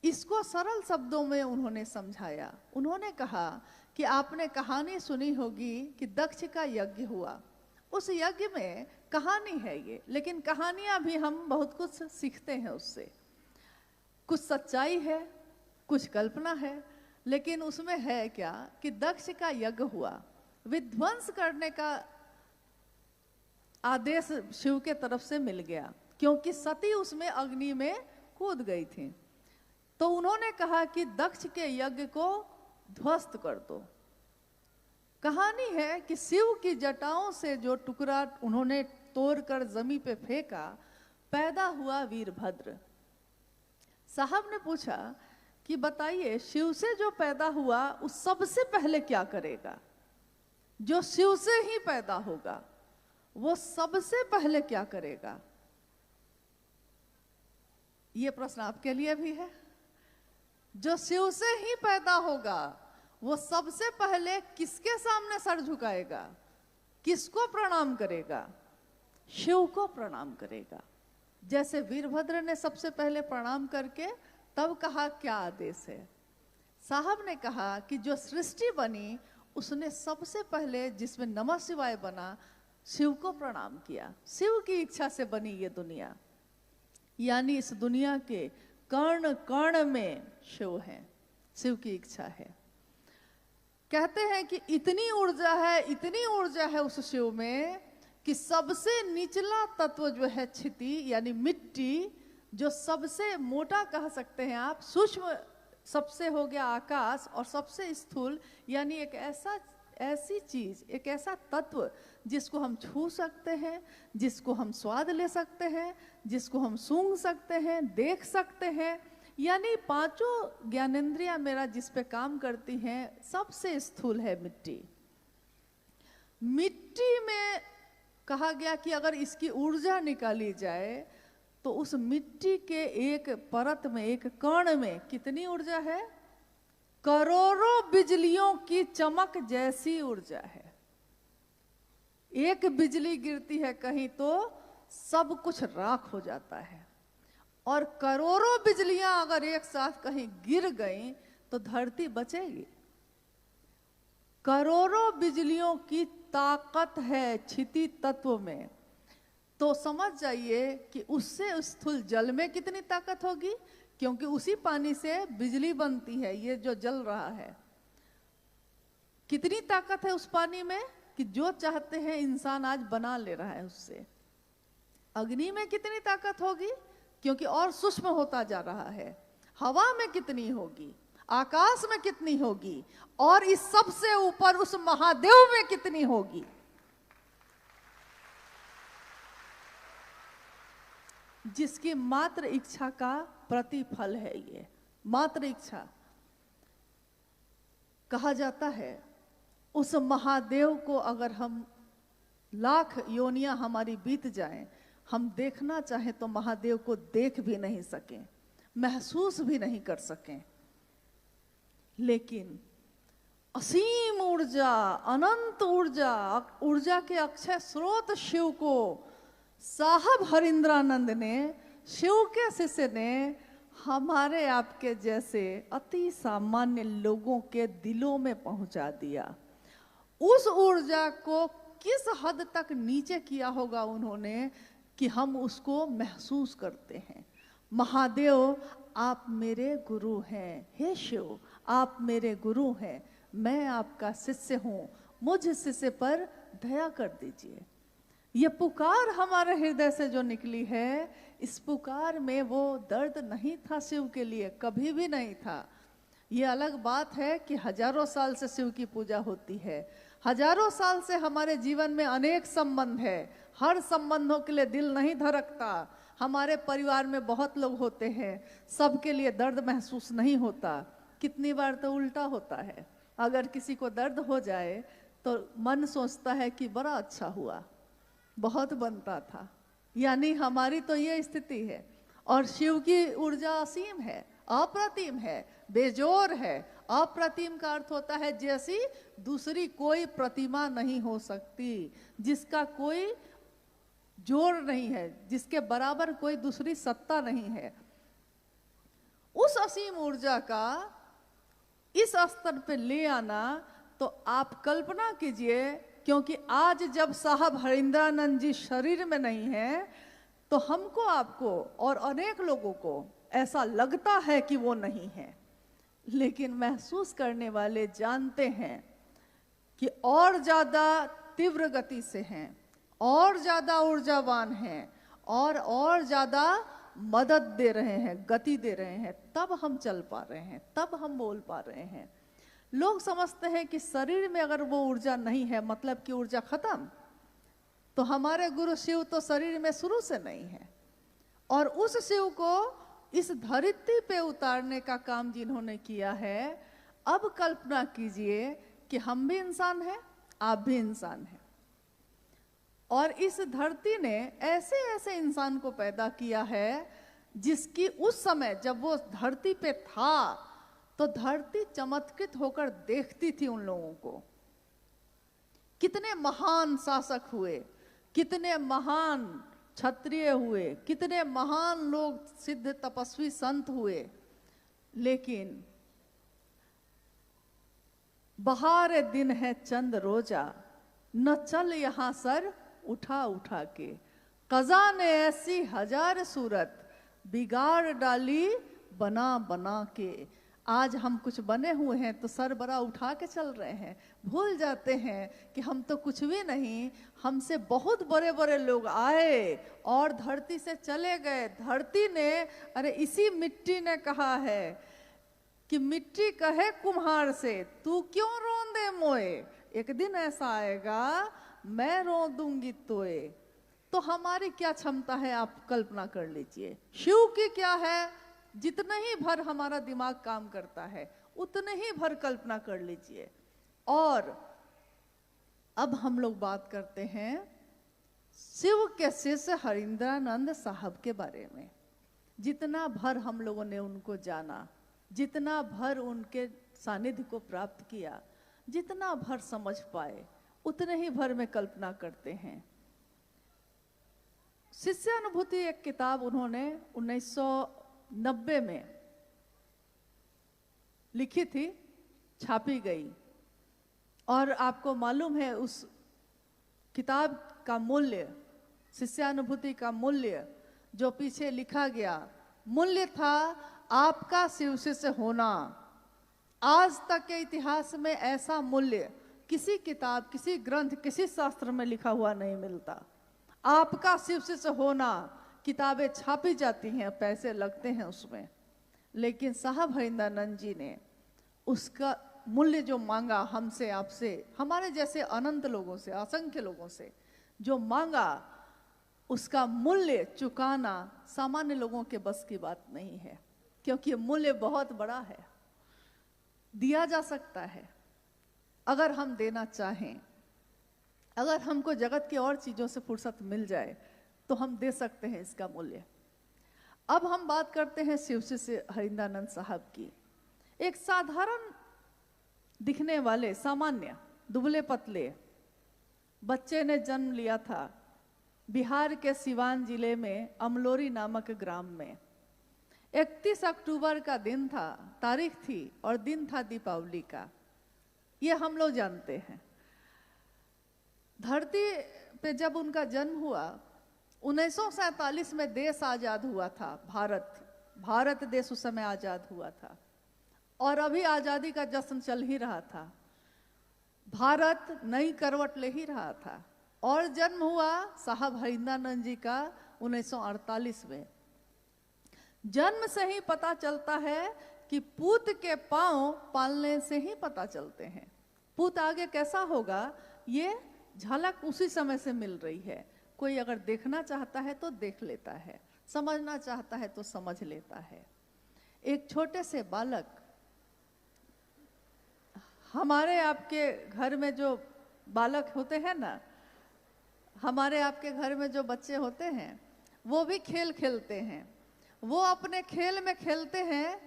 इसको सरल शब्दों में उन्होंने समझाया। उन्होंने कहा कि आपने कहानी सुनी होगी कि दक्ष का यज्ञ हुआ। उस यज्ञ में कहानी है ये, लेकिन कहानियां भी हम बहुत कुछ सीखते हैं उससे। कुछ सच्चाई है, कुछ कल्पना है, लेकिन उसमें है क्या कि दक्ष का यज्ञ हुआ, विध्वंस करने का आदेश शिव के तरफ से मिल गया, क्योंकि सती उसमें अग्नि में कूद गई थी। तो उन्होंने कहा कि दक्ष के यज्ञ को ध्वस्त कर दो। कहानी है कि शिव की जटाओं से जो टुकड़ा उन्होंने तोड़कर जमीन पे फेंका, पैदा हुआ वीरभद्र। साहब ने पूछा कि बताइए, शिव से जो पैदा हुआ उस सबसे पहले क्या करेगा? जो शिव से ही पैदा होगा वो सबसे पहले क्या करेगा? ये प्रश्न आपके लिए भी है। जो शिव से ही पैदा होगा वो सबसे पहले किसके सामने सर झुकाएगा, किसको प्रणाम करेगा? शिव को प्रणाम करेगा। जैसे वीरभद्र ने सबसे पहले प्रणाम करके तब कहा क्या आदेश है। साहब ने कहा कि जो सृष्टि बनी उसने सबसे पहले, जिसमें नमः शिवाय बना, शिव को प्रणाम किया। शिव की इच्छा से बनी ये दुनिया, यानी इस दुनिया के कण कण में शिव है, शिव की इच्छा है। कहते हैं कि इतनी ऊर्जा है, इतनी ऊर्जा है उस शिव में कि सबसे निचला तत्व जो है क्षिति यानी मिट्टी, जो सबसे मोटा कह सकते हैं आप, सूक्ष्म सबसे हो गया आकाश, और सबसे स्थूल यानी एक ऐसी चीज, एक ऐसा तत्व जिसको हम छू सकते हैं, जिसको हम स्वाद ले सकते हैं, जिसको हम सूंघ सकते हैं, देख सकते हैं, यानी पांचों ज्ञानेंद्रियां मेरा जिस पे काम करती हैं, सबसे स्थूल है मिट्टी। मिट्टी में कहा गया कि अगर इसकी ऊर्जा निकाली जाए तो उस मिट्टी के एक परत में, एक कण में कितनी ऊर्जा है? करोड़ों बिजलियों की चमक जैसी ऊर्जा है। एक बिजली गिरती है कहीं तो सब कुछ राख हो जाता है, और करोड़ों बिजलियां अगर एक साथ कहीं गिर गई तो धरती बचेगी। करोड़ों बिजलियों की ताकत है क्षिति तत्व में, तो समझ जाइए कि उससे स्थूल जल में कितनी ताकत होगी, क्योंकि उसी पानी से बिजली बनती है। ये जो जल रहा है, कितनी ताकत है उस पानी में कि जो चाहते हैं इंसान आज बना ले रहा है उससे। अग्नि में कितनी ताकत होगी, क्योंकि और सूक्ष्म होता जा रहा है। हवा में कितनी होगी, आकाश में कितनी होगी, और इस सब से ऊपर उस महादेव में कितनी होगी। जिसकी मात्र इच्छा का प्रतिफल है ये, मात्र इच्छा। कहा जाता है उस महादेव को अगर हम लाख योनियां हमारी बीत जाएं, हम देखना चाहें तो महादेव को देख भी नहीं सकें, महसूस भी नहीं कर सकें। लेकिन असीम ऊर्जा, अनंत ऊर्जा, ऊर्जा के अक्षय स्रोत शिव को साहब हरिंद्रानंद ने, शिव के शिष्य ने, हमारे आपके जैसे अति सामान्य लोगों के दिलों में पहुंचा दिया। उस ऊर्जा को किस हद तक नीचे किया होगा उन्होंने कि हम उसको महसूस करते हैं। महादेव आप मेरे गुरु हैं, हे शिव आप मेरे गुरु हैं, मैं आपका शिष्य हूं, मुझ शिष्य पर दया कर दीजिए। ये पुकार हमारे हृदय से जो निकली है, इस पुकार में वो दर्द नहीं था शिव के लिए, कभी भी नहीं था। ये अलग बात है कि हजारों साल से शिव की पूजा होती है, हजारों साल से हमारे जीवन में अनेक संबंध है, हर संबंधों के लिए दिल नहीं धड़कता। हमारे परिवार में बहुत लोग होते हैं, सबके लिए दर्द महसूस नहीं होता। कितनी बार तो उल्टा होता है, अगर किसी को दर्द हो जाए तो मन सोचता है कि बड़ा अच्छा हुआ, बहुत बनता था। यानी हमारी तो ये स्थिति है। और शिव की ऊर्जा असीम है, अप्रतिम है, बेजोर है। अप्रतिम का अर्थ होता है जैसी दूसरी कोई प्रतिमा नहीं हो सकती, जिसका कोई जोड़ नहीं है, जिसके बराबर कोई दूसरी सत्ता नहीं है। उस असीम ऊर्जा का इस स्तर पे ले आना, तो आप कल्पना कीजिए, क्योंकि आज जब साहब हरिंद्रानंद जी शरीर में नहीं है, तो हमको, आपको और अनेक लोगों को ऐसा लगता है कि वो नहीं है, लेकिन महसूस करने वाले जानते हैं कि और ज्यादा तीव्र गति से हैं, और ज्यादा ऊर्जावान हैं, और ज्यादा मदद दे रहे हैं, गति दे रहे हैं, तब हम चल पा रहे हैं, तब हम बोल पा रहे हैं। लोग समझते हैं कि शरीर में अगर वो ऊर्जा नहीं है मतलब कि ऊर्जा खत्म, तो हमारे गुरु शिव तो शरीर में शुरू से नहीं है, और उस शिव को इस धरती पे उतारने का काम जिन्होंने किया है, अब कल्पना कीजिए कि हम भी इंसान हैं, आप भी इंसान हैं, और इस धरती ने ऐसे ऐसे इंसान को पैदा किया है जिसकी उस समय जब वो धरती पे था तो धरती चमत्कृत होकर देखती थी उन लोगों को। कितने महान शासक हुए, कितने महान क्षत्रिय हुए, कितने महान लोग सिद्ध तपस्वी संत हुए, लेकिन बहार दिन है चंद रोजा, न चल यहां सर उठा उठा के, कज़ा ने ऐसी हजार सूरत बिगाड़ डाली बना बना के। आज हम कुछ बने हुए हैं तो सर बड़ा उठा के चल रहे हैं, भूल जाते हैं कि हम तो कुछ भी नहीं, हमसे बहुत बड़े बड़े लोग आए और धरती से चले गए। धरती ने, अरे इसी मिट्टी ने कहा है कि मिट्टी कहे कुम्हार से, तू क्यों रोंदे मोए, एक दिन ऐसा आएगा मैं रो दूंगी तोए। तो हमारी क्या क्षमता है आप कल्पना कर लीजिए, शिव की क्या है, जितने ही भर हमारा दिमाग काम करता है उतने ही भर कल्पना कर लीजिए। और अब हम लोग बात करते हैं शिव के शिष्य हरिंद्रानंद साहब के बारे में। जितना भर हम लोगों ने उनको जाना, जितना भर उनके सानिध्य को प्राप्त किया, जितना भर समझ पाए, उतने ही भर में कल्पना करते हैं। शिष्यानुभूति एक किताब उन्होंने 1990 में लिखी थी, छापी गई, और आपको मालूम है उस किताब का मूल्य, शिष्यानुभूति का मूल्य जो पीछे लिखा गया, मूल्य था आपका शिव शिष्य होना। आज तक के इतिहास में ऐसा मूल्य किसी किताब, किसी ग्रंथ, किसी शास्त्र में लिखा हुआ नहीं मिलता। आपका शिव शिष्य होना, किताबें छापी जाती हैं, पैसे लगते हैं उसमें, लेकिन साहब हरिंद्रानंद जी ने उसका मूल्य जो मांगा हमसे, आपसे, हमारे जैसे अनंत लोगों से, असंख्य लोगों से जो मांगा, उसका मूल्य चुकाना सामान्य लोगों के बस की बात नहीं है, क्योंकि मूल्य बहुत बड़ा है, दिया जा सकता है अगर हम देना चाहें। अगर हमको जगत की और चीजों से फुर्सत मिल जाए तो हम दे सकते हैं इसका मूल्य। अब हम बात करते हैं शिव शिष्य हरिंद्रानंद साहब की। एक साधारण दिखने वाले, सामान्य, दुबले पतले बच्चे ने जन्म लिया था बिहार के सिवान जिले में अमलोरी नामक ग्राम में। 31 अक्टूबर का दिन था, तारीख थी, और दिन था दीपावली का, ये हम लोग जानते हैं। धरती पे जब उनका जन्म हुआ, 1947 में देश आजाद हुआ था, भारत देश उस समय आजाद हुआ था, और अभी आजादी का जश्न चल ही रहा था, भारत नई करवट ले ही रहा था, और जन्म हुआ साहब हरिंद्रानंद जी का 1948 में। जन्म से ही पता चलता है कि पूत के पांव पालने से ही पता चलते हैं। पूत आगे कैसा होगा ये झलक उसी समय से मिल रही है। कोई अगर देखना चाहता है तो देख लेता है, समझना चाहता है तो समझ लेता है। एक छोटे से बालक, हमारे आपके घर में जो बालक होते हैं ना, हमारे आपके घर में जो बच्चे होते हैं, वो भी खेल खेलते हैं। वो अपने खेल में खेलते हैं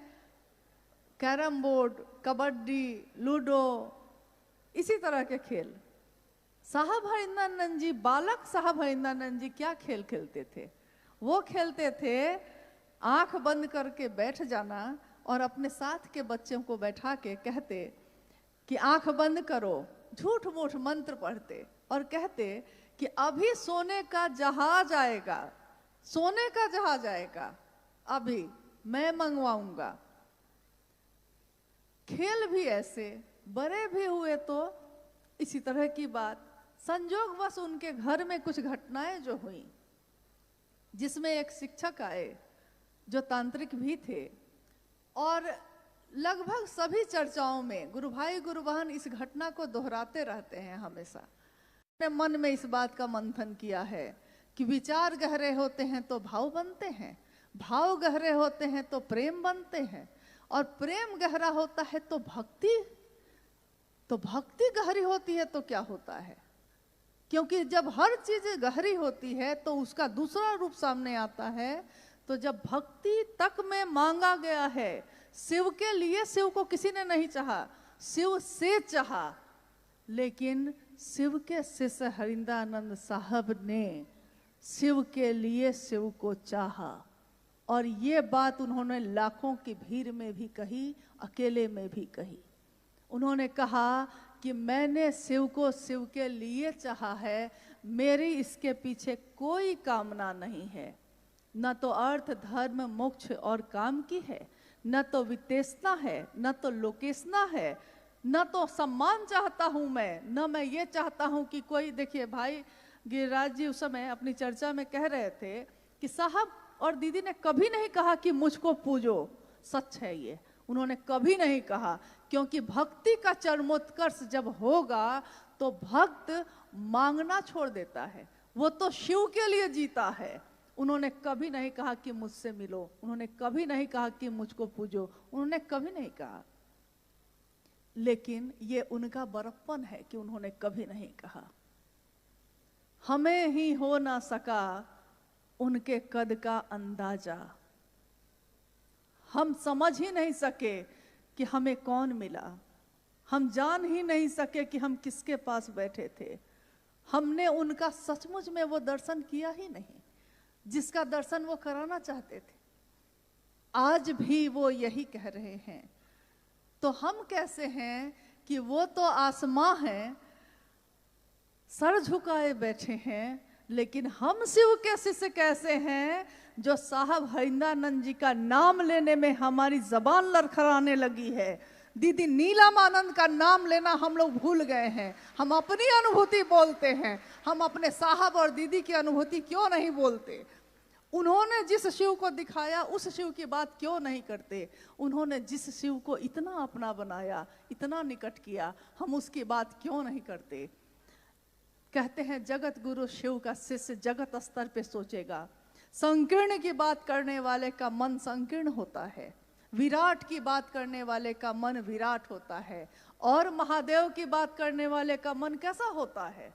कैरम बोर्ड, कबड्डी, लूडो, इसी तरह के खेल। साहब हरिंद्रानंद जी, बालक साहब हरिंद्रानंद जी क्या खेल खेलते थे? वो खेलते थे आंख बंद करके बैठ जाना और अपने साथ के बच्चों को बैठा के कहते कि आंख बंद करो, झूठ मूठ मंत्र पढ़ते और कहते कि अभी सोने का जहाज आएगा, सोने का जहाज आएगा, अभी मैं मंगवाऊंगा। खेल भी ऐसे, बड़े भी हुए तो इसी तरह की बात। संजोगवश उनके घर में कुछ घटनाएं जो हुई, जिसमें एक शिक्षक आए जो तांत्रिक भी थे, और लगभग सभी चर्चाओं में गुरु भाई गुरु बहन इस घटना को दोहराते रहते हैं हमेशा। अपने मन में इस बात का मंथन किया है कि विचार गहरे होते हैं तो भाव बनते हैं, भाव गहरे होते हैं तो प्रेम बनते हैं, और प्रेम गहरा होता है तो भक्ति गहरी होती है तो क्या होता है, क्योंकि जब हर चीज गहरी होती है तो उसका दूसरा रूप सामने आता है। तो जब भक्ति तक में मांगा गया है, शिव के लिए, शिव को किसी ने नहीं चाहा, शिव से चाहा, लेकिन शिव के शिष्य हरिंद्रानंद साहब ने शिव के लिए शिव को चाहा, और ये बात उन्होंने लाखों की भीड़ में भी कही, अकेले में भी कही। उन्होंने कहा कि मैंने शिव को शिव के लिए चाहा है, मेरी इसके पीछे कोई कामना नहीं है, न तो अर्थ धर्म मोक्ष और काम की है, न तो वितेषणा है, न तो लोकेशना है, न तो सम्मान चाहता हूं मैं, न मैं ये चाहता हूं कि कोई। देखिए भाई गिरिराज जी उस समय अपनी चर्चा में कह रहे थे कि साहब और दीदी ने कभी नहीं कहा कि मुझको पूजो, सच है ये, उन्होंने कभी नहीं कहा, क्योंकि भक्ति का चरमोत्कर्ष जब होगा तो भक्त मांगना छोड़ देता है, वो तो शिव के लिए जीता है। उन्होंने कभी नहीं कहा कि मुझसे मिलो, उन्होंने कभी नहीं कहा कि मुझको पूजो, उन्होंने कभी नहीं कहा। लेकिन ये उनका बड़प्पन है कि उन्होंने कभी नहीं कहा। हमें ही हो ना सका उनके कद का अंदाजा, हम समझ ही नहीं सके कि हमें कौन मिला, हम जान ही नहीं सके कि हम किसके पास बैठे थे। हमने उनका सचमुच में वो दर्शन किया ही नहीं जिसका दर्शन वो कराना चाहते थे। आज भी वो यही कह रहे हैं, तो हम कैसे हैं कि वो तो आसमां हैं, सर झुकाए बैठे हैं, लेकिन हम शिव के शिष्य कैसे हैं जो साहब हरिंद्रानंद जी का नाम लेने में हमारी जबान लड़खड़ाने लगी है। दीदी नीलमानंद का नाम लेना हम लोग भूल गए हैं, हम अपनी अनुभूति बोलते हैं, हम अपने साहब और दीदी की अनुभूति क्यों नहीं बोलते। उन्होंने जिस शिव को दिखाया उस शिव की बात क्यों नहीं करते। उन्होंने जिस शिव को इतना अपना बनाया, इतना निकट किया, हम उसकी बात क्यों नहीं करते। कहते हैं जगत गुरु शिव का शिष्य जगत स्तर पे सोचेगा। संकीर्ण की बात करने वाले का मन संकीर्ण होता है, विराट की बात करने वाले का मन विराट होता है, और महादेव की बात करने वाले का मन कैसा होता है।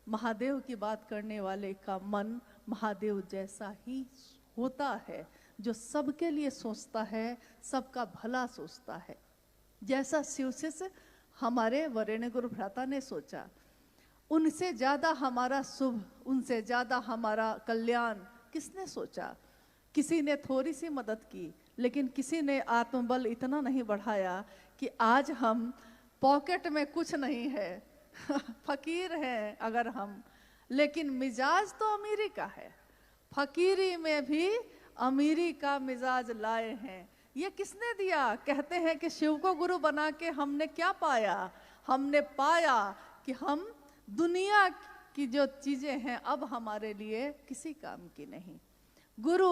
महादेव की बात करने वाले का मन महादेव जैसा ही होता है, जो सबके लिए सोचता है, सबका भला सोचता है। जैसा शिव शिष्य हमारे वरेण्य गुरु भ्राता ने सोचा, उनसे ज्यादा हमारा शुभ, उनसे ज्यादा हमारा कल्याण किसने सोचा। किसी ने थोड़ी सी मदद की, लेकिन किसी ने आत्मबल इतना नहीं बढ़ाया कि आज हम पॉकेट में कुछ नहीं है फकीर हैं अगर हम, लेकिन मिजाज तो अमीरी का है, फकीरी में भी अमीरी का मिजाज लाए हैं। ये किसने दिया। कहते हैं कि शिव को गुरु बना के हमने क्या पाया। हमने पाया कि हम दुनिया की जो चीजें हैं अब हमारे लिए किसी काम की नहीं। गुरु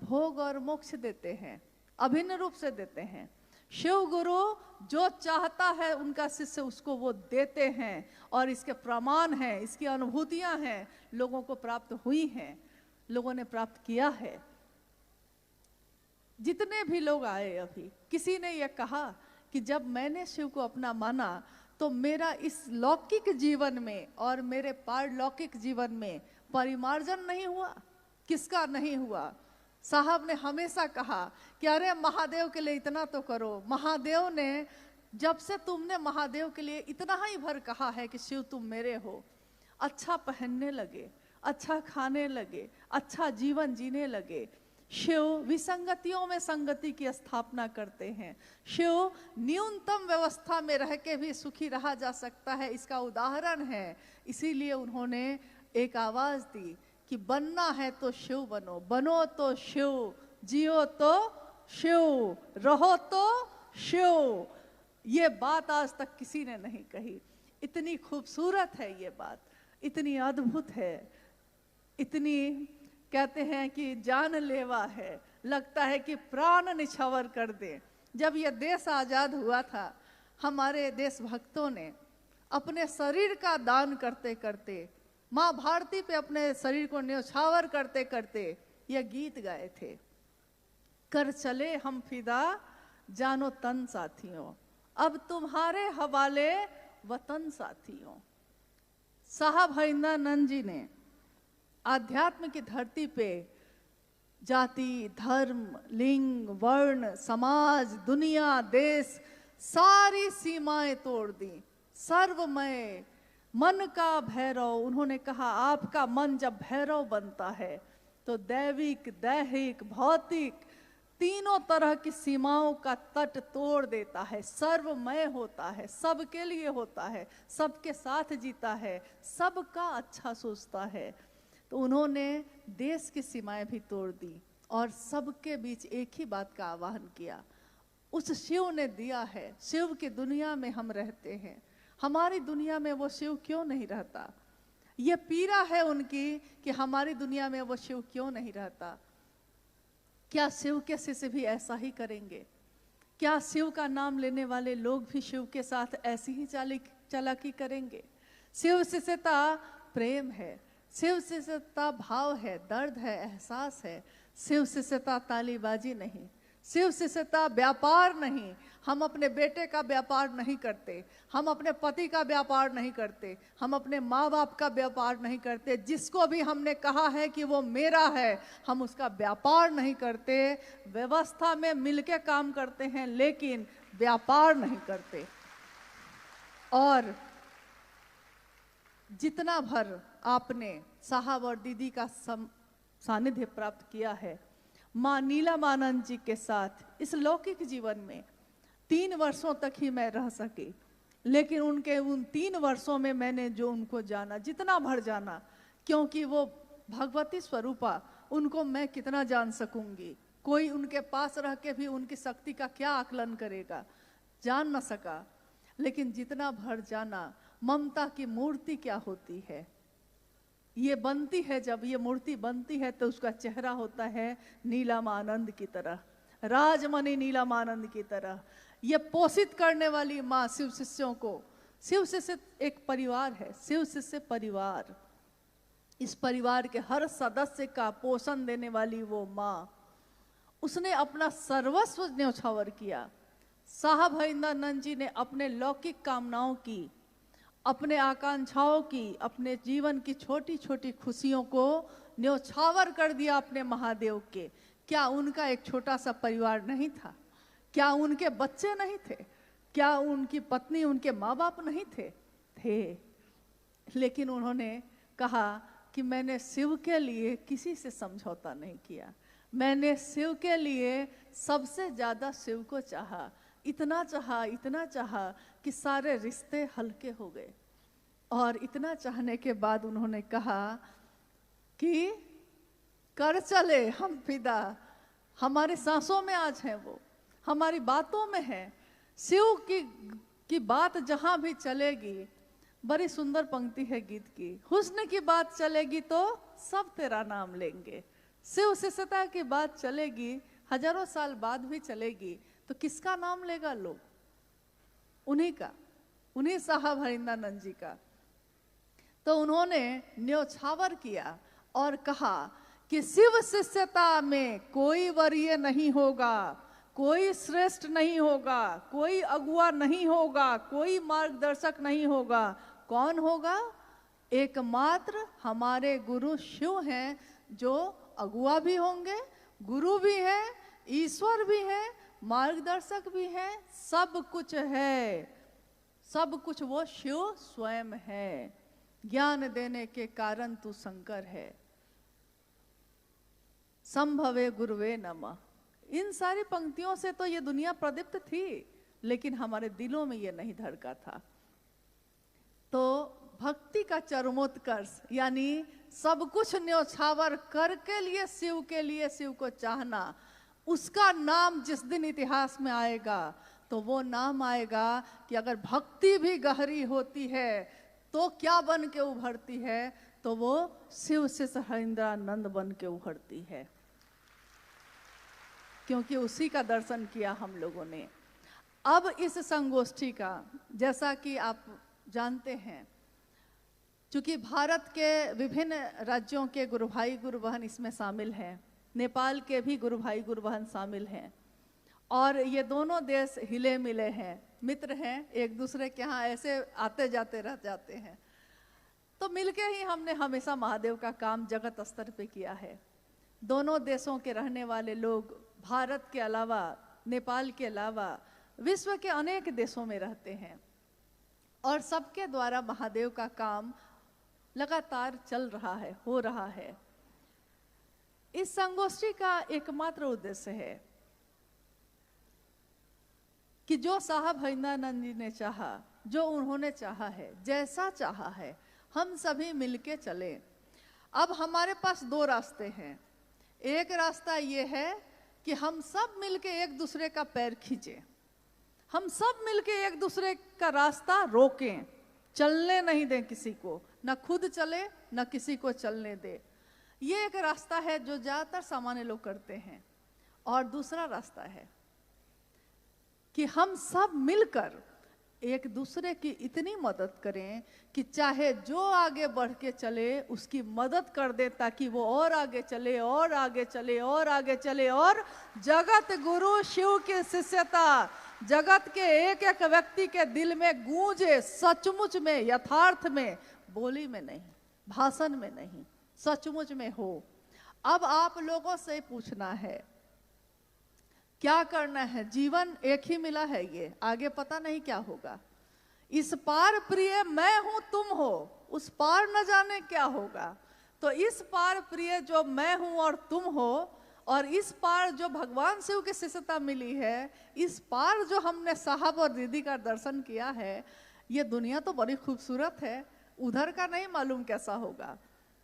भोग और मोक्ष देते हैं, अभिन्न रूप से देते हैं। शिव गुरु जो चाहता है उनका शिष्य उसको वो देते हैं, और इसके प्रमाण हैं, इसकी अनुभूतियां हैं, लोगों को प्राप्त हुई हैं, लोगों ने प्राप्त किया है। जितने भी लोग आए अभी, किसी ने यह कहा कि जब मैंने शिव को अपना माना तो मेरा इस लौकिक जीवन में और मेरे पारलौकिक जीवन में परिमार्जन नहीं हुआ। किसका नहीं हुआ। साहब ने हमेशा कहा कि अरे महादेव के लिए इतना तो करो। महादेव ने जब से तुमने महादेव के लिए इतना ही भर कहा है कि शिव तुम मेरे हो, अच्छा पहनने लगे, अच्छा खाने लगे, अच्छा जीवन जीने लगे, शिव विसंगतियों में संगति की स्थापना करते हैं। शिव न्यूनतम व्यवस्था में रह के भी सुखी रहा जा सकता है, इसका उदाहरण है। इसीलिए उन्होंने एक आवाज दी कि बनना है तो शिव बनो, बनो तो शिव, जियो तो शिव, रहो तो शिव। ये बात आज तक किसी ने नहीं कही। इतनी खूबसूरत है ये बात, इतनी अद्भुत है, इतनी कहते हैं कि जानलेवा है, लगता है कि प्राण निछावर कर दे। जब यह देश आजाद हुआ था, हमारे देशभक्तों ने अपने शरीर का दान करते करते, माँ भारती पे अपने शरीर को न्यौछावर करते करते यह गीत गाए थे, कर चले हम फिदा जानो तन साथियों, अब तुम्हारे हवाले वतन साथियों। साहब हरिंद्रानंद जी ने आध्यात्म की धरती पे जाति, धर्म, लिंग, वर्ण, समाज, दुनिया, देश, सारी सीमाएं तोड़ दी। सर्वमय मन का भैरव, उन्होंने कहा आपका मन जब भैरव बनता है तो दैविक, दैहिक, भौतिक तीनों तरह की सीमाओं का तट तोड़ देता है, सर्वमय होता है, सबके लिए होता है, सबके साथ जीता है, सबका अच्छा सोचता है। तो उन्होंने देश की सीमाएं भी तोड़ दी और सबके बीच एक ही बात का आह्वान किया। उस शिव ने दिया है, शिव की दुनिया में हम रहते हैं, हमारी दुनिया में वो शिव क्यों नहीं रहता? ये पीड़ा है उनकी कि हमारी दुनिया में वो शिव क्यों नहीं रहता। क्या शिव के शिष्य भी ऐसा ही करेंगे? क्या शिव का नाम लेने वाले लोग भी शिव के साथ ऐसी ही चालाकी करेंगे? शिव शिष्यता प्रेम है, शिव शिष्यता भाव है, दर्द है, एहसास है। शिव शिष्यता तालीबाजी नहीं, शिव शिष्यता व्यापार नहीं। हम अपने बेटे का व्यापार नहीं करते, हम अपने पति का व्यापार नहीं करते, हम अपने माँ बाप का व्यापार नहीं करते। जिसको भी हमने कहा है कि वो मेरा है, हम उसका व्यापार नहीं करते। व्यवस्था में मिलके काम करते हैं लेकिन व्यापार नहीं करते। और जितना भर आपने साहब और दीदी का सानिध्य प्राप्त किया है, माँ नीलमानंद जी के साथ इस लौकिक जीवन में 3 वर्षों तक ही मैं रह सकी, लेकिन उनके उन 3 वर्षों में मैंने जो उनको जाना, जितना भर जाना, क्योंकि वो भगवती स्वरूपा, उनको मैं कितना जान सकूंगी। कोई उनके पास रह के भी उनकी शक्ति का क्या आकलन करेगा, जान न सका। लेकिन जितना भर जाना, ममता की मूर्ति क्या होती है, ये बनती है, जब ये मूर्ति बनती है तो उसका चेहरा होता है नीलमानंद की तरह, राजमणि नीलमानंद की तरह। ये पोषित करने वाली माँ शिव शिष्यों को, शिव शिष्य एक परिवार है, शिव शिष्य परिवार, इस परिवार के हर सदस्य का पोषण देने वाली वो माँ, उसने अपना सर्वस्व न्यौछावर किया। साहब हरिंद्रानंद जी ने अपने लौकिक कामनाओं की, अपने आकांक्षाओं की, अपने जीवन की छोटी छोटी खुशियों को न्यौछावर कर दिया अपने महादेव के। क्या उनका एक छोटा सा परिवार नहीं था? क्या उनके बच्चे नहीं थे? क्या उनकी पत्नी, उनके माँ बाप नहीं थे? थे। लेकिन उन्होंने कहा कि मैंने शिव के लिए किसी से समझौता नहीं किया, मैंने शिव के लिए सबसे ज्यादा शिव को चाहा, इतना चाहा, इतना चाहा कि सारे रिश्ते हल्के हो गए। और इतना चाहने के बाद उन्होंने कहा कि कर चले हम फिदा, हमारे सांसों में आज है वो, हमारी बातों में है। शिव की बात जहां भी चलेगी, बड़ी सुंदर पंक्ति है गीत की, हुस्न की बात चलेगी तो सब तेरा नाम लेंगे। शिव शिष्यता की बात चलेगी, हजारों साल बाद भी चलेगी, तो किसका नाम लेगा लोग? उन्हीं का, उन्हीं साहब हरिंद्रानंद जी का। तो उन्होंने न्यौछावर किया और कहा कि शिव शिष्यता में कोई वरीय नहीं होगा, कोई श्रेष्ठ नहीं होगा, कोई अगुआ नहीं होगा, कोई मार्गदर्शक नहीं होगा। कौन होगा? एकमात्र हमारे गुरु शिव हैं, जो अगुआ भी होंगे, गुरु भी है, ईश्वर भी है, मार्गदर्शक भी है, सब कुछ है। सब कुछ वो शिव स्वयं है। ज्ञान देने के कारण तू शंकर है। संभवे गुरुवे नमः। इन सारी पंक्तियों से तो ये दुनिया प्रदीप्त थी, लेकिन हमारे दिलों में ये नहीं धड़का था। तो भक्ति का चरमोत्कर्ष यानी सब कुछ न्योछावर करके लिए शिव को चाहना, उसका नाम जिस दिन इतिहास में आएगा तो वो नाम आएगा कि अगर भक्ति भी गहरी होती है तो क्या बन के उभरती है, तो वो शिव से हरीन्द्रानंद बन के उभरती है, क्योंकि उसी का दर्शन किया हम लोगों ने। अब इस संगोष्ठी का, जैसा कि आप जानते हैं, चूंकि भारत के विभिन्न राज्यों के गुरु भाई गुरु बहन इसमें शामिल हैं, नेपाल के भी गुरु भाई गुरु बहन शामिल हैं, और ये दोनों देश हिले मिले हैं, मित्र हैं, एक दूसरे के यहाँ ऐसे आते जाते रह जाते हैं। तो मिलके ही हमने हमेशा महादेव का काम जगत स्तर पे किया है। दोनों देशों के रहने वाले लोग भारत के अलावा, नेपाल के अलावा विश्व के अनेक देशों में रहते हैं, और सबके द्वारा महादेव का काम लगातार चल रहा है, हो रहा है। इस संगोष्ठी का एकमात्र उद्देश्य है कि जो साहब हरिंद्रानंद जी ने चाहा, जो उन्होंने चाहा है, जैसा चाहा है, हम सभी मिलके चले। अब हमारे पास दो रास्ते हैं। एक रास्ता ये है कि हम सब मिलके एक दूसरे का पैर खींचें, हम सब मिलके एक दूसरे का रास्ता रोकें, चलने नहीं दें किसी को, न खुद चले न किसी को चलने दे। ये एक रास्ता है जो ज़्यादातर सामान्य लोग करते हैं। और दूसरा रास्ता है कि हम सब मिलकर एक दूसरे की इतनी मदद करें कि चाहे जो आगे बढ़ के चले उसकी मदद कर दे, ताकि वो और आगे चले और आगे चले और आगे चले, और जगत गुरु शिव की शिष्यता जगत के एक एक व्यक्ति के दिल में गूंजे, सचमुच में, यथार्थ में, बोली में नहीं, भाषण में नहीं, सचमुच में हो। अब आप लोगों से पूछना है क्या करना है। जीवन एक ही मिला है, ये आगे पता नहीं क्या होगा। इस पार प्रिय मैं हूं तुम हो, उस पार न जाने क्या होगा। तो इस पार प्रिय जो मैं हूं और तुम हो, और इस पार जो भगवान शिव की शिष्यता मिली है, इस पार जो हमने साहब और दीदी का दर्शन किया है, ये दुनिया तो बड़ी खूबसूरत है, उधर का नहीं मालूम कैसा होगा।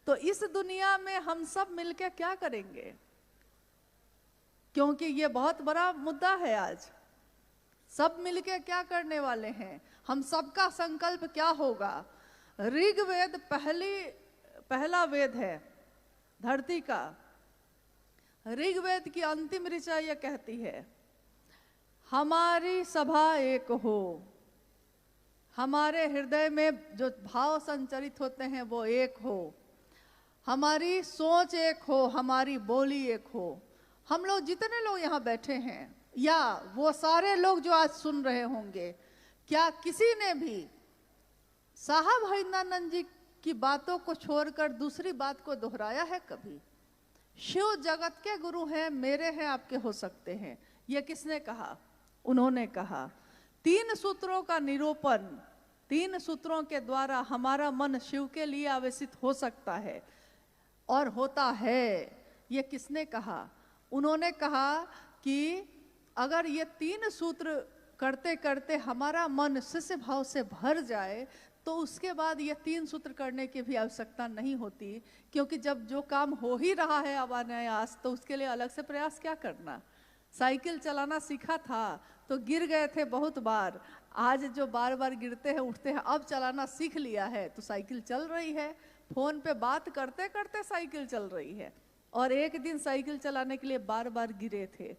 तो इस दुनिया में हम सब मिलके क्या करेंगे, क्योंकि ये बहुत बड़ा मुद्दा है आज। सब मिलके क्या करने वाले हैं, हम सबका संकल्प क्या होगा। ऋग्वेद पहला वेद है धरती का। ऋग्वेद की अंतिम ऋचा यह कहती है, हमारी सभा एक हो, हमारे हृदय में जो भाव संचरित होते हैं वो एक हो, हमारी सोच एक हो, हमारी बोली एक हो। हम लोग जितने लोग यहाँ बैठे हैं, या वो सारे लोग जो आज सुन रहे होंगे, क्या किसी ने भी साहब हरिंद्रानंद जी की बातों को छोड़कर दूसरी बात को दोहराया है कभी? शिव जगत के गुरु हैं, मेरे हैं, आपके हो सकते हैं। ये किसने कहा? उन्होंने कहा। 3 सूत्रों का निरूपण, 3 सूत्रों के द्वारा हमारा मन शिव के लिए आवेशित हो सकता है और होता है। ये किसने कहा? उन्होंने कहा कि अगर ये 3 सूत्र करते करते हमारा मन शिष्य भाव से भर जाए तो उसके बाद ये 3 सूत्र करने की भी आवश्यकता नहीं होती, क्योंकि जब जो काम हो ही रहा है अनायास, तो उसके लिए अलग से प्रयास क्या करना। साइकिल चलाना सीखा था तो गिर गए थे बहुत बार, आज जो बार बार गिरते हैं उठते हैं, अब चलाना सीख लिया है तो साइकिल चल रही है। फोन पे बात करते करते साइकिल चल रही है, और एक दिन साइकिल चलाने के लिए बार बार गिरे थे।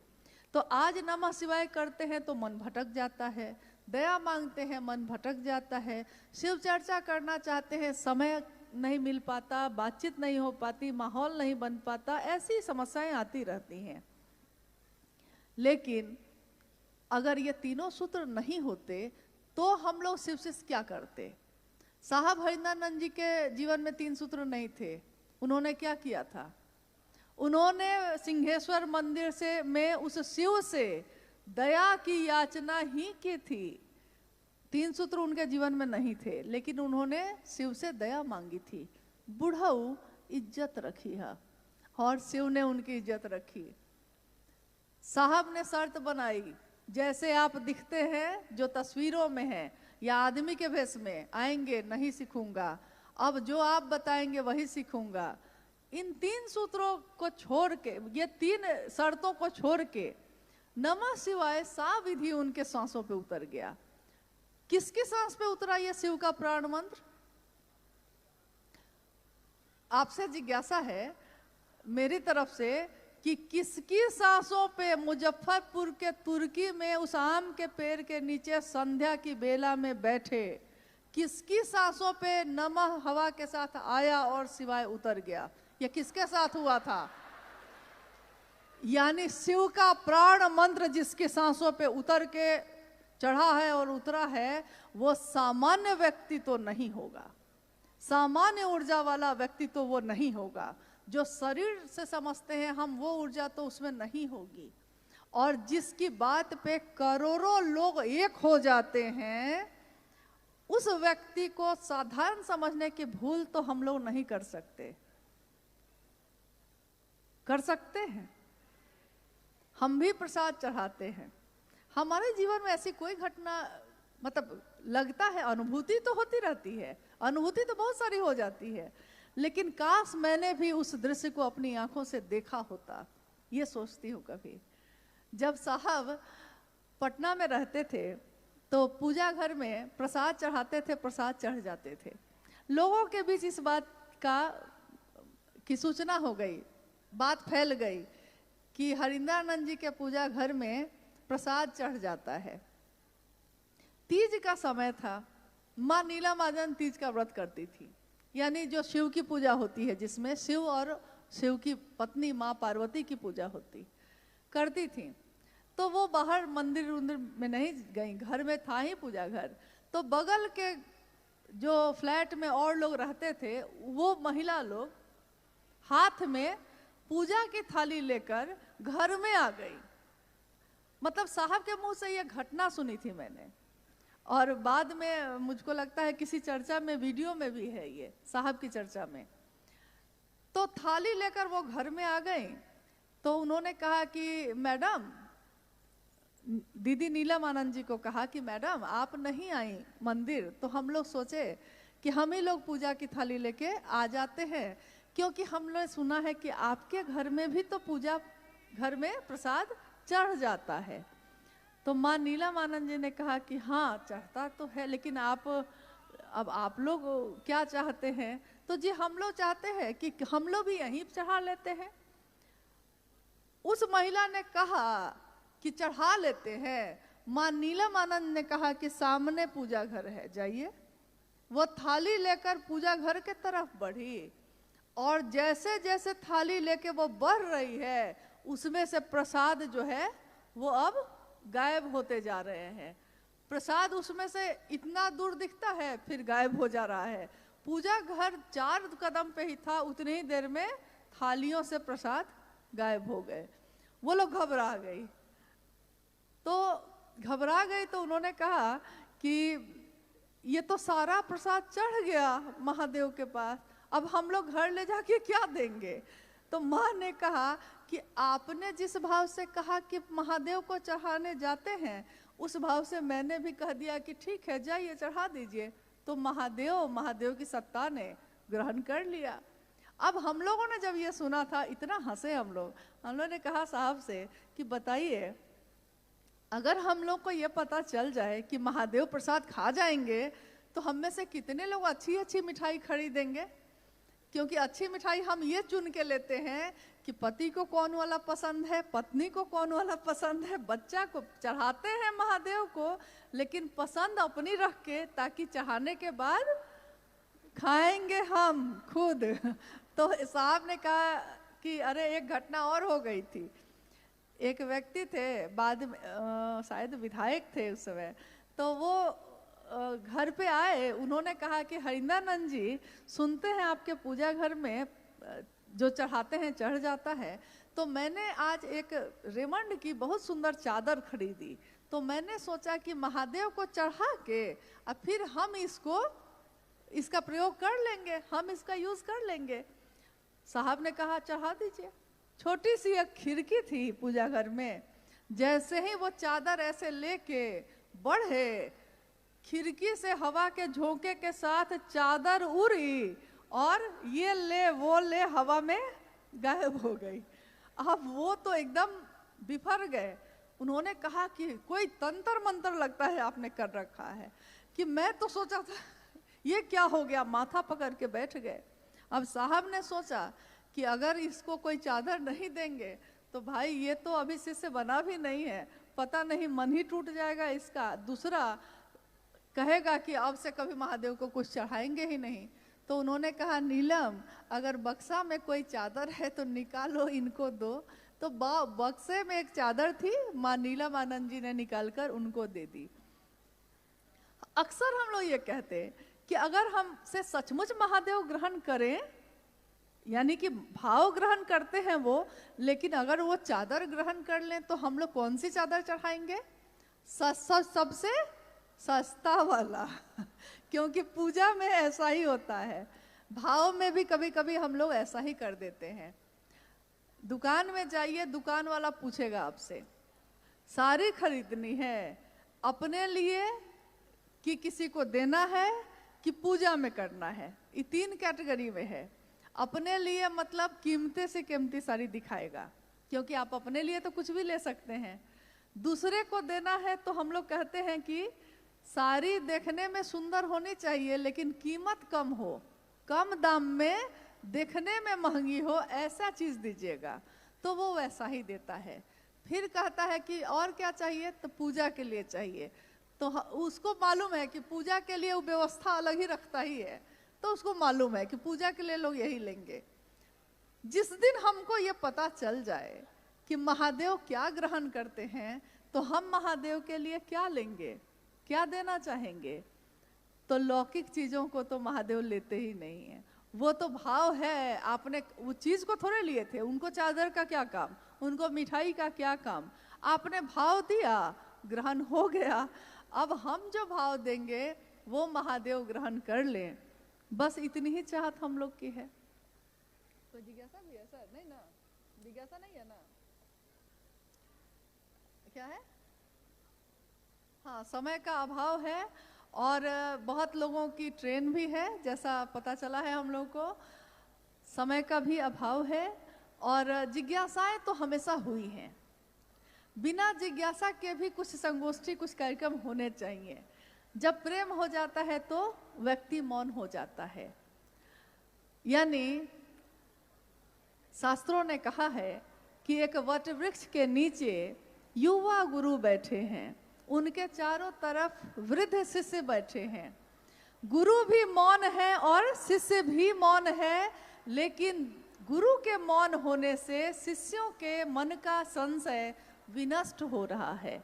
तो आज नमः शिवाय करते हैं तो मन भटक जाता है, दया मांगते हैं मन भटक जाता है, शिव चर्चा करना चाहते हैं समय नहीं मिल पाता, बातचीत नहीं हो पाती, माहौल नहीं बन पाता, ऐसी समस्याएं आती रहती हैं। लेकिन अगर ये तीनों सूत्र नहीं होते तो हम लोग शिव से क्या करते? साहब हरिंद्रानंद जी के जीवन में 3 सूत्र नहीं थे। उन्होंने क्या किया था? उन्होंने सिंहेश्वर मंदिर से में उस शिव से दया की याचना ही की थी। 3 सूत्र उनके जीवन में नहीं थे, लेकिन उन्होंने शिव से दया मांगी थी। बुढ़ऊ इज्जत रखी है, और शिव ने उनकी इज्जत रखी। साहब ने शर्त बनाई, जैसे आप दिखते हैं जो तस्वीरों में है या आदमी के भेष में आएंगे नहीं सीखूंगा, अब जो आप बताएंगे वही सीखूंगा। इन 3 सूत्रों को छोड़ के, ये 3 शर्तों को छोड़ के नमः शिवाय सा विधि उनके सांसों पे उतर गया। किसकी सांस पे उतरा ये शिव का प्राण मंत्र? आपसे जिज्ञासा है मेरी तरफ से कि किसकी सांसों पे मुजफ्फरपुर के तुर्की में उस आम के पेड़ के नीचे संध्या की बेला में बैठे, किसकी सांसों पे नमः हवा के साथ आया और शिवाय उतर गया? ये किसके साथ हुआ था? यानी शिव का प्राण मंत्र जिसके सांसों पे उतर के चढ़ा है और उतरा है, वो सामान्य व्यक्ति तो नहीं होगा, सामान्य ऊर्जा वाला व्यक्ति तो वो नहीं होगा। जो शरीर से समझते हैं हम, वो ऊर्जा तो उसमें नहीं होगी। और जिसकी बात पे करोड़ों लोग एक हो जाते हैं, उस व्यक्ति को साधारण समझने की भूल तो हम लोग नहीं कर सकते। कर सकते हैं? हम भी प्रसाद चढ़ाते हैं। हमारे जीवन में ऐसी कोई घटना, मतलब लगता है अनुभूति तो होती रहती है, अनुभूति तो बहुत सारी हो जाती है, लेकिन काश मैंने भी उस दृश्य को अपनी आंखों से देखा होता, ये सोचती हूँ कभी। जब साहब पटना में रहते थे तो पूजा घर में प्रसाद चढ़ाते थे, प्रसाद चढ़ जाते थे। लोगों के बीच इस बात की सूचना हो गई, बात फैल गई कि हरिंद्रानंद जी के पूजा घर में प्रसाद चढ़ जाता है। तीज का समय था, माँ नीला महाजन तीज का व्रत करती थी, यानी जो शिव की पूजा होती है, जिसमें शिव और शिव की पत्नी माँ पार्वती की पूजा करती थी। तो वो बाहर मंदिर में नहीं गई, घर में था ही पूजा घर। तो बगल के जो फ्लैट में और लोग रहते थे, वो महिला लोग हाथ में पूजा की थाली लेकर घर में आ गई। मतलब साहब के मुंह से ये घटना सुनी थी मैंने, और बाद में मुझको लगता है किसी चर्चा में, वीडियो में भी है ये, साहब की चर्चा में। तो थाली लेकर वो घर में आ गई। तो उन्होंने कहा कि मैडम, दीदी नीलम आनंद जी को कहा कि मैडम आप नहीं आई मंदिर, तो हम लोग सोचे कि हम ही लोग पूजा की थाली लेके आ जाते हैं, क्योंकि हम लोग सुना है कि आपके घर में भी तो पूजा घर में प्रसाद चढ़ जाता है। तो माँ नीलम आनंद जी ने कहा कि हाँ चढ़ता तो है, लेकिन अब आप लोग क्या चाहते हैं? तो जी हम लोग चाहते हैं कि हम लोग भी यहीं चढ़ा लेते हैं। उस महिला ने कहा कि चढ़ा लेते हैं। माँ नीलम आनंद ने कहा कि सामने पूजा घर है, जाइए। वो थाली लेकर पूजा घर के तरफ बढ़ी, और जैसे जैसे थाली लेके वो बढ़ रही है, उसमें से प्रसाद जो है वो अब गायब होते जा रहे हैं। प्रसाद उसमें से इतना दूर दिखता है, फिर गायब हो जा रहा है। पूजा घर 4 कदम पे ही था, उतनी ही देर में थालियों से प्रसाद गायब हो गए। वो लोग घबरा गई। तो उन्होंने कहा कि ये तो सारा प्रसाद चढ़ गया महादेव के पास, अब हम लोग घर ले जाके क्या देंगे? तो माँ ने कहा कि आपने जिस भाव से कहा कि महादेव को चढ़ाने जाते हैं, उस भाव से मैंने भी कह दिया कि ठीक है जाइए चढ़ा दीजिए। तो महादेव की सत्ता ने ग्रहण कर लिया। अब हम लोगों ने जब ये सुना था, इतना हंसे हम लोगों ने कहा साहब से कि बताइए, अगर हम लोग को ये पता चल जाए कि महादेव प्रसाद खा जाएंगे, तो हम में से कितने लोग अच्छी अच्छी मिठाई खरीदेंगे? क्योंकि अच्छी मिठाई हम ये चुन के लेते हैं कि पति को कौन वाला पसंद है, पत्नी को कौन वाला पसंद है, बच्चा को चढ़ाते हैं महादेव को, लेकिन पसंद अपनी रख के, ताकि चढ़ाने के बाद खाएंगे हम खुद। तो साहब ने कहा कि अरे एक घटना और हो गई थी। एक व्यक्ति थे, बाद में शायद विधायक थे उस समय, तो वो घर पे आए। उन्होंने कहा कि हरिंद्रानंद जी, सुनते हैं आपके पूजा घर में जो चढ़ाते हैं चढ़ जाता है, तो मैंने आज एक रेमंड की बहुत सुंदर चादर खरीदी, तो मैंने सोचा कि महादेव को चढ़ा के और फिर हम इसका प्रयोग कर लेंगे, हम इसका यूज कर लेंगे। साहब ने कहा चढ़ा दीजिए। छोटी सी एक खिड़की थी पूजा घर में, जैसे ही वो चादर ऐसे लेके बढ़े, खिड़की से हवा के झोंके के साथ चादर उड़ी और ये ले वो ले हवा में गायब हो गई। अब वो तो एकदम बिफर गए। उन्होंने कहा कि कोई तंत्र मंत्र लगता है आपने कर रखा है, कि मैं तो सोचा था ये क्या हो गया, माथा पकड़ के बैठ गए। अब साहब ने सोचा कि अगर इसको कोई चादर नहीं देंगे तो भाई ये तो अभी शिष्य बना भी नहीं है, पता नहीं मन ही टूट जाएगा इसका, दूसरा कहेगा कि अब से कभी महादेव को कुछ चढ़ाएंगे ही नहीं। तो उन्होंने कहा नीलम अगर बक्सा में कोई चादर है तो निकालो, इनको दो। तो बक्से में एक चादर थी, माँ नीलम आनंद जी ने निकालकर उनको दे दी। अक्सर हम लोग ये कहते कि अगर हमसे सचमुच महादेव ग्रहण करें, यानी कि भाव ग्रहण करते हैं वो, लेकिन अगर वो चादर ग्रहण कर लें तो हम लोग कौन सी चादर चढ़ाएंगे? सबसे सस्ता वाला क्योंकि पूजा में ऐसा ही होता है, भाव में भी कभी कभी हम लोग ऐसा ही कर देते हैं। दुकान में जाइए, दुकान वाला पूछेगा आपसे साड़ी खरीदनी है अपने लिए कि किसी को देना है कि पूजा में करना है, ये 3 कैटेगरी में है। अपने लिए मतलब कीमते से कीमती साड़ी दिखाएगा, क्योंकि आप अपने लिए तो कुछ भी ले सकते हैं। दूसरे को देना है तो हम लोग कहते हैं कि साड़ी देखने में सुंदर होनी चाहिए लेकिन कीमत कम हो, कम दाम में, देखने में महंगी हो, ऐसा चीज दीजिएगा, तो वो वैसा ही देता है। फिर कहता है कि और क्या चाहिए, तो पूजा के लिए चाहिए, तो उसको मालूम है कि पूजा के लिए वो व्यवस्था अलग ही रखता ही है, तो उसको मालूम है कि पूजा के लिए लोग यही लेंगे। जिस दिन हमको ये पता चल जाए कि महादेव क्या ग्रहण करते हैं, तो हम महादेव के लिए क्या लेंगे, क्या देना चाहेंगे, तो लौकिक चीजों को तो महादेव लेते ही नहीं है। वो तो भाव है, आपने वो चीज को थोड़े लिए थे, उनको चादर का क्या काम, उनको मिठाई का क्या काम, आपने भाव दिया, ग्रहण हो गया। अब हम जो भाव देंगे वो महादेव ग्रहण कर लें, बस इतनी ही चाहत हम लोग की है। तो जिज्ञासा भी ऐसा नहीं ना, जिज्ञासा नहीं है ना, क्या है? हाँ, समय का अभाव है और बहुत लोगों की ट्रेन भी है, जैसा पता चला है हम लोग को, समय का भी अभाव है और जिज्ञासाएं तो हमेशा हुई हैं। बिना जिज्ञासा के भी कुछ संगोष्ठी, कुछ कार्यक्रम होने चाहिए। जब प्रेम हो जाता है तो व्यक्ति मौन हो जाता है। यानी शास्त्रों ने कहा है कि एक वट वृक्ष के नीचे युवा गुरु बैठे हैं, उनके चारों तरफ वृद्ध शिष्य बैठे हैं। गुरु भी मौन है और शिष्य भी मौन है, लेकिन गुरु के मौन होने से शिष्यों के मन का संशय विनष्ट हो रहा है।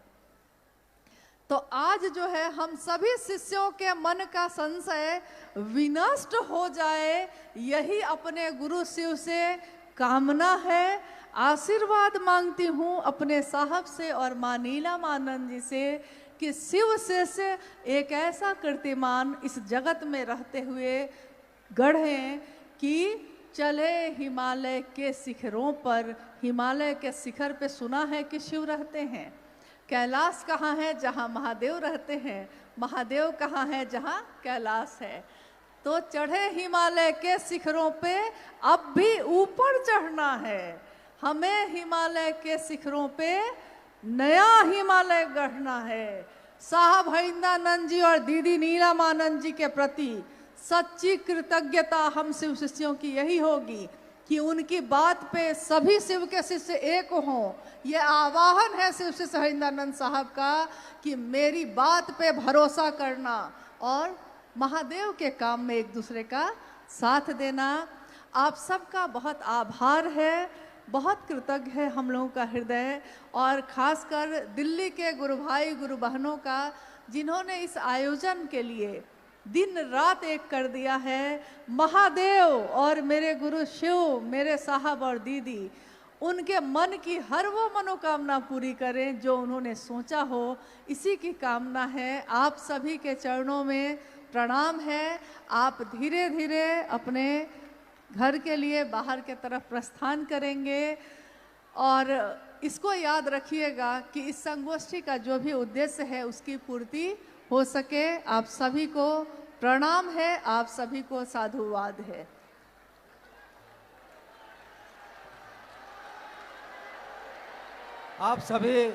तो आज जो है हम सभी शिष्यों के मन का संशय विनष्ट हो जाए, यही अपने गुरु शिव से कामना है। आशीर्वाद मांगती हूँ अपने साहब से और माँ नीलम आनंद जी से कि शिव से एक ऐसा कीर्तिमान इस जगत में रहते हुए गढ़ें कि चले हिमालय के शिखरों पर। हिमालय के शिखर पे सुना है कि शिव रहते हैं। कैलाश कहाँ है? जहाँ महादेव रहते हैं। महादेव कहाँ है? जहाँ कैलाश है। तो चढ़े हिमालय के शिखरों पे, अब भी ऊपर चढ़ना है हमें। हिमालय के शिखरों पे नया हिमालय गढ़ना है। साहब हरिंदानंद जी और दीदी नीलम आनंद जी के प्रति सच्ची कृतज्ञता हम शिव शिष्यों की यही होगी कि उनकी बात पे सभी शिव के शिष्य एक हों। ये आवाहन है शिव शिष्य हरिंदानंद साहब का कि मेरी बात पे भरोसा करना और महादेव के काम में एक दूसरे का साथ देना। आप सबका बहुत आभार है, बहुत कृतज्ञ है हम लोगों का हृदय, और खासकर दिल्ली के गुरु भाई गुरु बहनों का, जिन्होंने इस आयोजन के लिए दिन रात एक कर दिया है। महादेव और मेरे गुरु शिव, मेरे साहब और दीदी, उनके मन की हर वो मनोकामना पूरी करें जो उन्होंने सोचा हो, इसी की कामना है। आप सभी के चरणों में प्रणाम है। आप धीरे धीरे अपने घर के लिए बाहर के तरफ प्रस्थान करेंगे। और इसको याद रखिएगा कि इस संगोष्ठी का जो भी उद्देश्य है उसकी पूर्ति हो सके। आप सभी को प्रणाम है, आप सभी को साधुवाद है। आप सभी